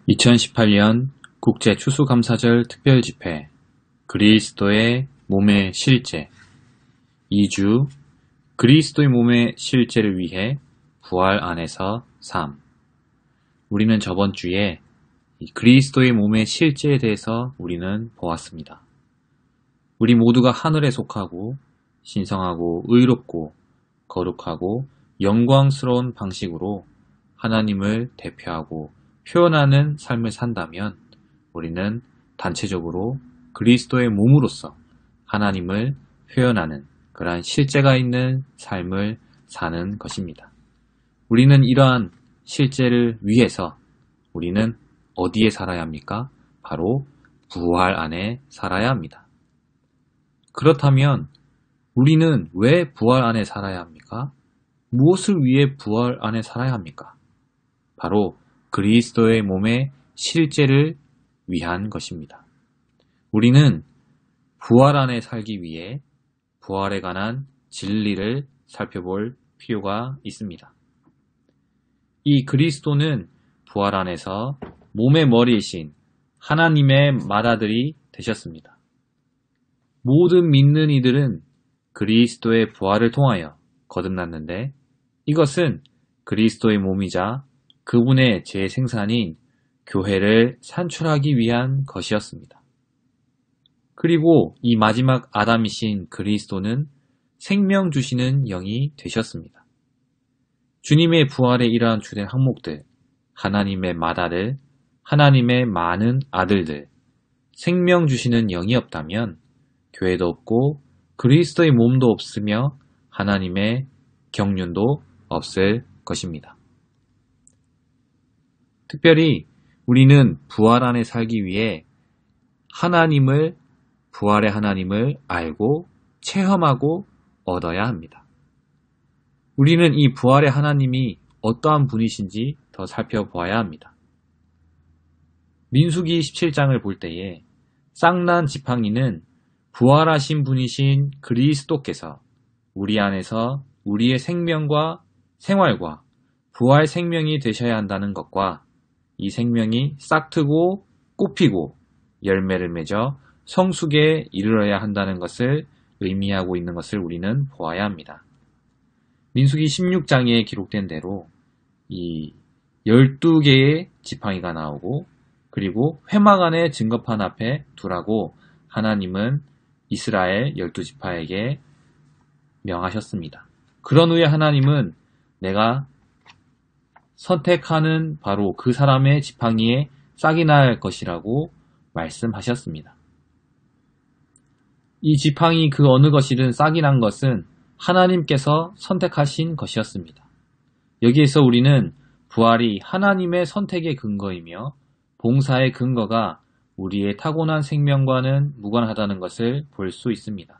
2018년 국제추수감사절 특별집회 그리스도의 몸의 실제 2주 그리스도의 몸의 실제를 위해 부활 안에서 삶. 우리는 저번 주에 그리스도의 몸의 실제에 대해서 우리는 보았습니다. 우리 모두가 하늘에 속하고 신성하고 의롭고 거룩하고 영광스러운 방식으로 하나님을 대표하고 표현하는 삶을 산다면 우리는 단체적으로 그리스도의 몸으로서 하나님을 표현하는 그러한 실제가 있는 삶을 사는 것입니다. 우리는 이러한 실제를 위해서 우리는 어디에 살아야 합니까? 바로 부활 안에 살아야 합니다. 그렇다면 우리는 왜 부활 안에 살아야 합니까? 무엇을 위해 부활 안에 살아야 합니까? 바로 그리스도의 몸의 실제를 위한 것입니다. 우리는 부활 안에 살기 위해 부활에 관한 진리를 살펴볼 필요가 있습니다. 이 그리스도는 부활 안에서 몸의 머리이신 하나님의 맏아들이 되셨습니다. 모든 믿는 이들은 그리스도의 부활을 통하여 거듭났는데 이것은 그리스도의 몸이자 그분의 재생산인 교회를 산출하기 위한 것이었습니다. 그리고 이 마지막 아담이신 그리스도는 생명 주시는 영이 되셨습니다. 주님의 부활의 이러한 주된 항목들, 하나님의 맏아들, 하나님의 많은 아들들, 생명 주시는 영이 없다면 교회도 없고 그리스도의 몸도 없으며 하나님의 경륜도 없을 것입니다. 특별히 우리는 부활 안에 살기 위해 부활의 하나님을 알고 체험하고 얻어야 합니다. 우리는 이 부활의 하나님이 어떠한 분이신지 더 살펴보아야 합니다. 민수기 17장을 볼 때에 쌍난 지팡이는 부활하신 분이신 그리스도께서 우리 안에서 우리의 생명과 생활과 부활 생명이 되셔야 한다는 것과 이 생명이 싹트고 꽃피고 열매를 맺어 성숙에 이르러야 한다는 것을 의미하고 있는 것을 우리는 보아야 합니다. 민수기 16장에 기록된 대로 이 12개의 지팡이가 나오고 그리고 회막 안에 증거판 앞에 두라고 하나님은 이스라엘 12지파에게 명하셨습니다. 그런 후에 하나님은 내가 선택하는 바로 그 사람의 지팡이에 싹이 날 것이라고 말씀하셨습니다. 이 지팡이 그 어느 것이든 싹이 난 것은 하나님께서 선택하신 것이었습니다. 여기에서 우리는 부활이 하나님의 선택의 근거이며 봉사의 근거가 우리의 타고난 생명과는 무관하다는 것을 볼 수 있습니다.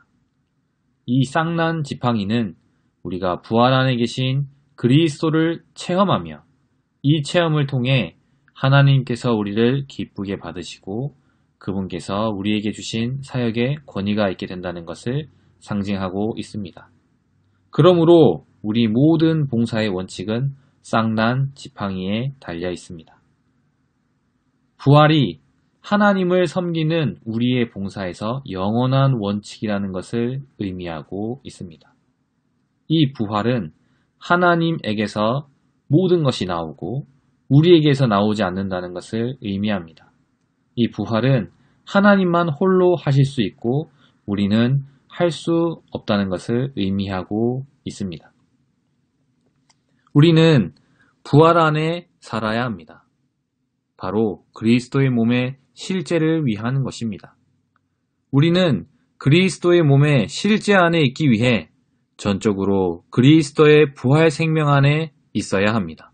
이 싹난 지팡이는 우리가 부활 안에 계신 그리스도를 체험하며 이 체험을 통해 하나님께서 우리를 기쁘게 받으시고 그분께서 우리에게 주신 사역의 권위가 있게 된다는 것을 상징하고 있습니다. 그러므로 우리 모든 봉사의 원칙은 쌍난 지팡이에 달려 있습니다. 부활이 하나님을 섬기는 우리의 봉사에서 영원한 원칙이라는 것을 의미하고 있습니다. 이 부활은 하나님에게서 모든 것이 나오고 우리에게서 나오지 않는다는 것을 의미합니다. 이 부활은 하나님만 홀로 하실 수 있고 우리는 할 수 없다는 것을 의미하고 있습니다. 우리는 부활 안에 살아야 합니다. 바로 그리스도의 몸의 실제를 위한 것입니다. 우리는 그리스도의 몸의 실제 안에 있기 위해 전적으로 그리스도의 부활 생명 안에 있어야 합니다.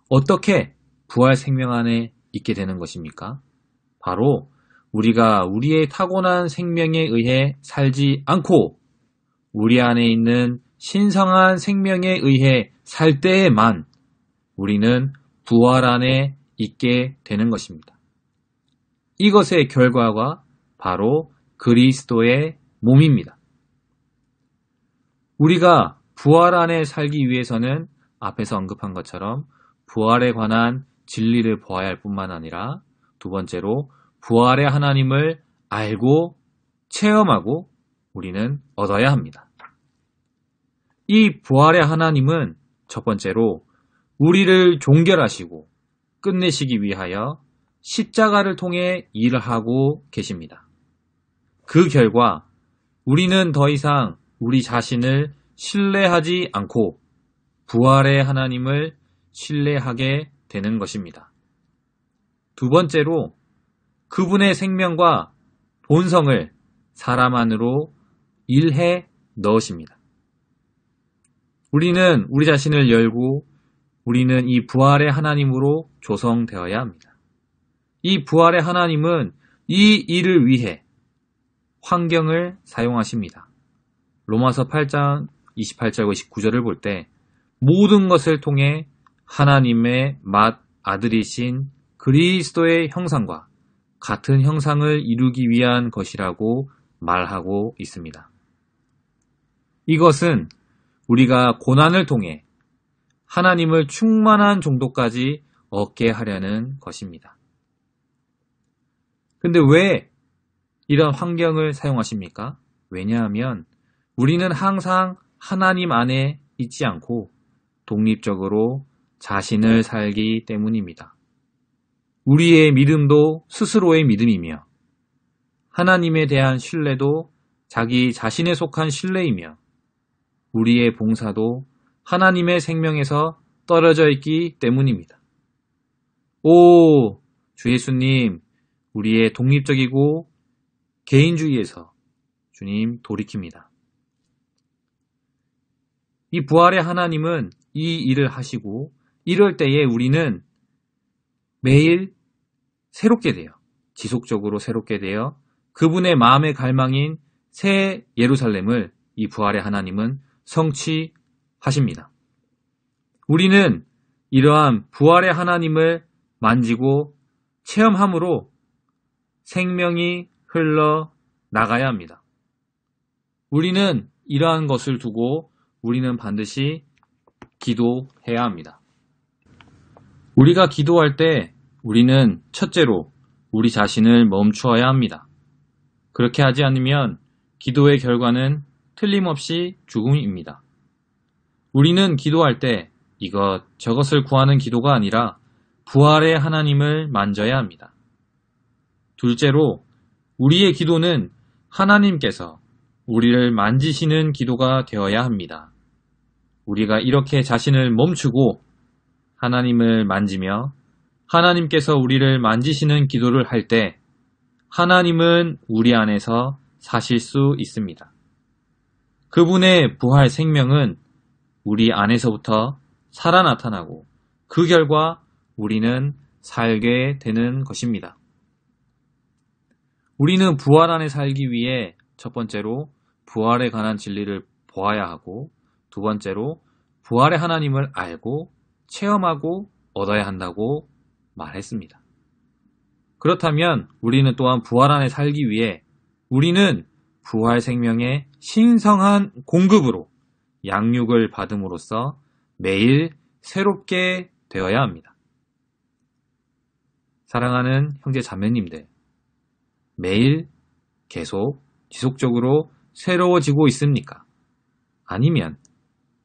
어떻게 부활 생명 안에 있게 되는 것입니까? 바로 우리가 우리의 타고난 생명에 의해 살지 않고 우리 안에 있는 신성한 생명에 의해 살 때에만 우리는 부활 안에 있게 되는 것입니다. 이것의 결과가 바로 그리스도의 몸입니다. 우리가 부활 안에 살기 위해서는 앞에서 언급한 것처럼 부활에 관한 진리를 보아야 할 뿐만 아니라 두 번째로 부활의 하나님을 알고 체험하고 우리는 얻어야 합니다. 이 부활의 하나님은 첫 번째로 우리를 종결하시고 끝내시기 위하여 십자가를 통해 일을 하고 계십니다. 그 결과 우리는 더 이상 우리 자신을 신뢰하지 않고 부활의 하나님을 신뢰하게 되는 것입니다. 두 번째로 그분의 생명과 본성을 사람 안으로 일해 넣으십니다. 우리는 우리 자신을 열고 우리는 이 부활의 하나님으로 조성되어야 합니다. 이 부활의 하나님은 이 일을 위해 환경을 사용하십니다. 로마서 8장 28절과 29절을 볼 때 모든 것을 통해 하나님의 맏아들이신 그리스도의 형상과 같은 형상을 이루기 위한 것이라고 말하고 있습니다. 이것은 우리가 고난을 통해 하나님을 충만한 정도까지 얻게 하려는 것입니다. 근데 왜 이런 환경을 사용하십니까? 왜냐하면 우리는 항상 하나님 안에 있지 않고 독립적으로 자신을 살기 때문입니다. 우리의 믿음도 스스로의 믿음이며 하나님에 대한 신뢰도 자기 자신에 속한 신뢰이며 우리의 봉사도 하나님의 생명에서 떨어져 있기 때문입니다. 오, 주 예수님, 우리의 독립적이고 개인주의에서 주님 돌이킵니다. 이 부활의 하나님은 이 일을 하시고 이럴 때에 우리는 매일 새롭게 돼요. 지속적으로 새롭게 되어 그분의 마음의 갈망인 새 예루살렘을 이 부활의 하나님은 성취하십니다. 우리는 이러한 부활의 하나님을 만지고 체험함으로 생명이 흘러 나가야 합니다. 우리는 이러한 것을 두고 우리는 반드시 기도해야 합니다. 우리가 기도할 때 우리는 첫째로 우리 자신을 멈추어야 합니다. 그렇게 하지 않으면 기도의 결과는 틀림없이 죽음입니다. 우리는 기도할 때 이것 저것을 구하는 기도가 아니라 부활의 하나님을 만져야 합니다. 둘째로 우리의 기도는 하나님께서 우리를 만지시는 기도가 되어야 합니다. 우리가 이렇게 자신을 멈추고 하나님을 만지며 하나님께서 우리를 만지시는 기도를 할 때 하나님은 우리 안에서 사실 수 있습니다. 그분의 부활 생명은 우리 안에서부터 살아 나타나고 그 결과 우리는 살게 되는 것입니다. 우리는 부활 안에 살기 위해 첫 번째로 부활에 관한 진리를 보아야 하고 두 번째로 부활의 하나님을 알고 체험하고 얻어야 한다고 말했습니다. 그렇다면 우리는 또한 부활 안에 살기 위해 우리는 부활 생명의 신성한 공급으로 양육을 받음으로써 매일 새롭게 되어야 합니다. 사랑하는 형제 자매님들, 매일 계속 지속적으로 새로워지고 있습니까? 아니면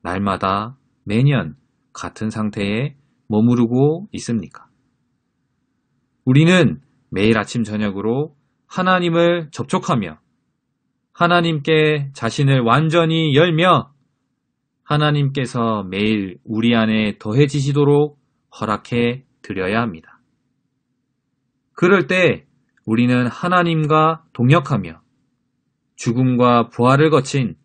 날마다 매년 같은 상태에 머무르고 있습니까? 우리는 매일 아침 저녁으로 하나님을 접촉하며 하나님께 자신을 완전히 열며 하나님께서 매일 우리 안에 더해지시도록 허락해 드려야 합니다. 그럴 때 우리는 하나님과 동역하며 죽음과 부활을 거친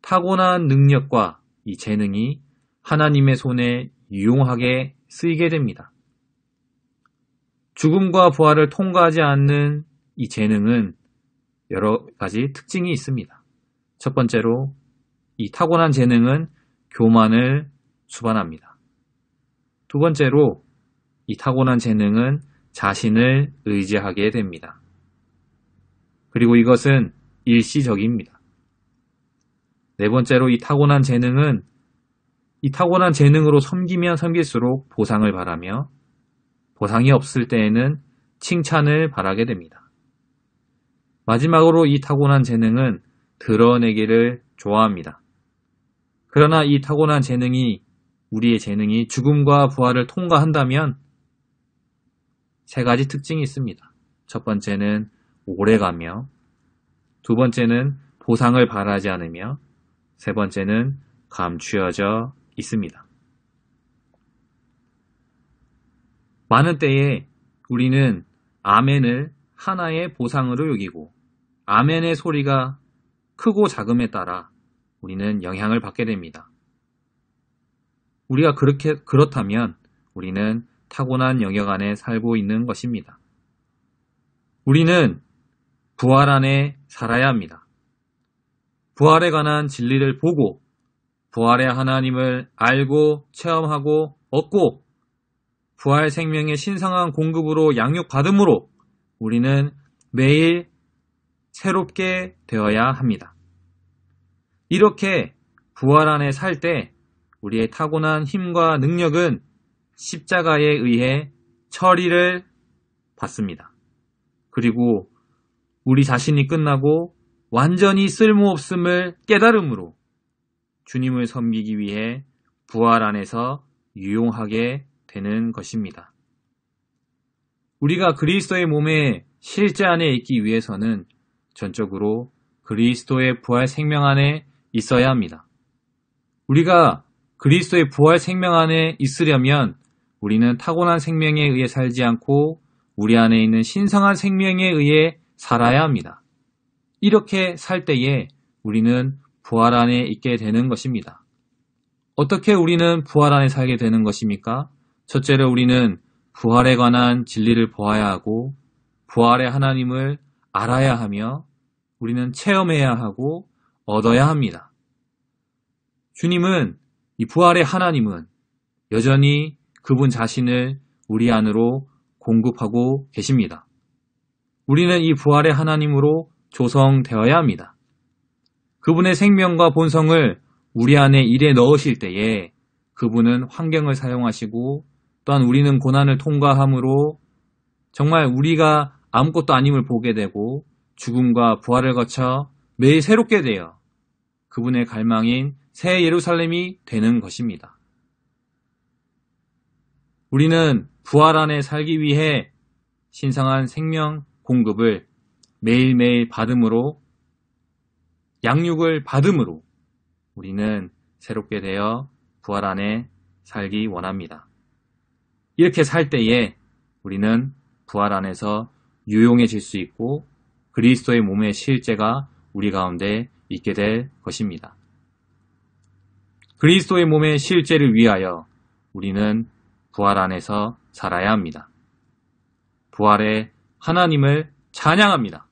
타고난 능력과 이 재능이 하나님의 손에 유용하게 쓰이게 됩니다. 죽음과 부활을 통과하지 않는 이 재능은 여러 가지 특징이 있습니다. 첫 번째로 이 타고난 재능은 교만을 수반합니다. 두 번째로 이 타고난 재능은 자신을 의지하게 됩니다. 그리고 이것은 일시적입니다. 네 번째로 이 타고난 재능은 이 타고난 재능으로 섬기면 섬길수록 보상을 바라며 보상이 없을 때에는 칭찬을 바라게 됩니다. 마지막으로 이 타고난 재능은 드러내기를 좋아합니다. 그러나 이 타고난 재능이, 우리의 재능이 죽음과 부활을 통과한다면 세 가지 특징이 있습니다. 첫 번째는 오래가며, 두 번째는 보상을 바라지 않으며, 세 번째는 감추어져 있습니다. 많은 때에 우리는 아멘을 하나의 보상으로 여기고 아멘의 소리가 크고 작음에 따라 우리는 영향을 받게 됩니다. 우리가 그렇다면 우리는 타고난 영역 안에 살고 있는 것입니다. 우리는 부활 안에 살아야 합니다. 부활에 관한 진리를 보고 부활의 하나님을 알고 체험하고 얻고 부활 생명의 신성한 공급으로 양육받음으로 우리는 매일 새롭게 되어야 합니다. 이렇게 부활 안에 살 때 우리의 타고난 힘과 능력은 십자가에 의해 처리를 받습니다. 그리고 우리 자신이 끝나고 완전히 쓸모없음을 깨달음으로 주님을 섬기기 위해 부활 안에서 유용하게 되는 것입니다. 우리가 그리스도의 몸의 실제 안에 있기 위해서는 전적으로 그리스도의 부활 생명 안에 있어야 합니다. 우리가 그리스도의 부활 생명 안에 있으려면 우리는 타고난 생명에 의해 살지 않고 우리 안에 있는 신성한 생명에 의해 살아야 합니다. 이렇게 살 때에 우리는 부활 안에 있게 되는 것입니다. 어떻게 우리는 부활 안에 살게 되는 것입니까? 첫째로 우리는 부활에 관한 진리를 보아야 하고 부활의 하나님을 알아야 하며 우리는 체험해야 하고 얻어야 합니다. 주님은, 이 부활의 하나님은 여전히 그분 자신을 우리 안으로 공급하고 계십니다. 우리는 이 부활의 하나님으로 조성되어야 합니다. 그분의 생명과 본성을 우리 안에 일에 넣으실 때에 그분은 환경을 사용하시고 또한 우리는 고난을 통과함으로 정말 우리가 아무것도 아님을 보게 되고 죽음과 부활을 거쳐 매일 새롭게 되어 그분의 갈망인 새 예루살렘이 되는 것입니다. 우리는 부활 안에 살기 위해 신성한 생명 공급을 매일매일 받음으로, 양육을 받음으로 우리는 새롭게 되어 부활 안에 살기 원합니다. 이렇게 살 때에 우리는 부활 안에서 유용해질 수 있고 그리스도의 몸의 실제가 우리 가운데 있게 될 것입니다. 그리스도의 몸의 실제를 위하여 우리는 부활 안에서 살아야 합니다. 부활의 하나님을 찬양합니다.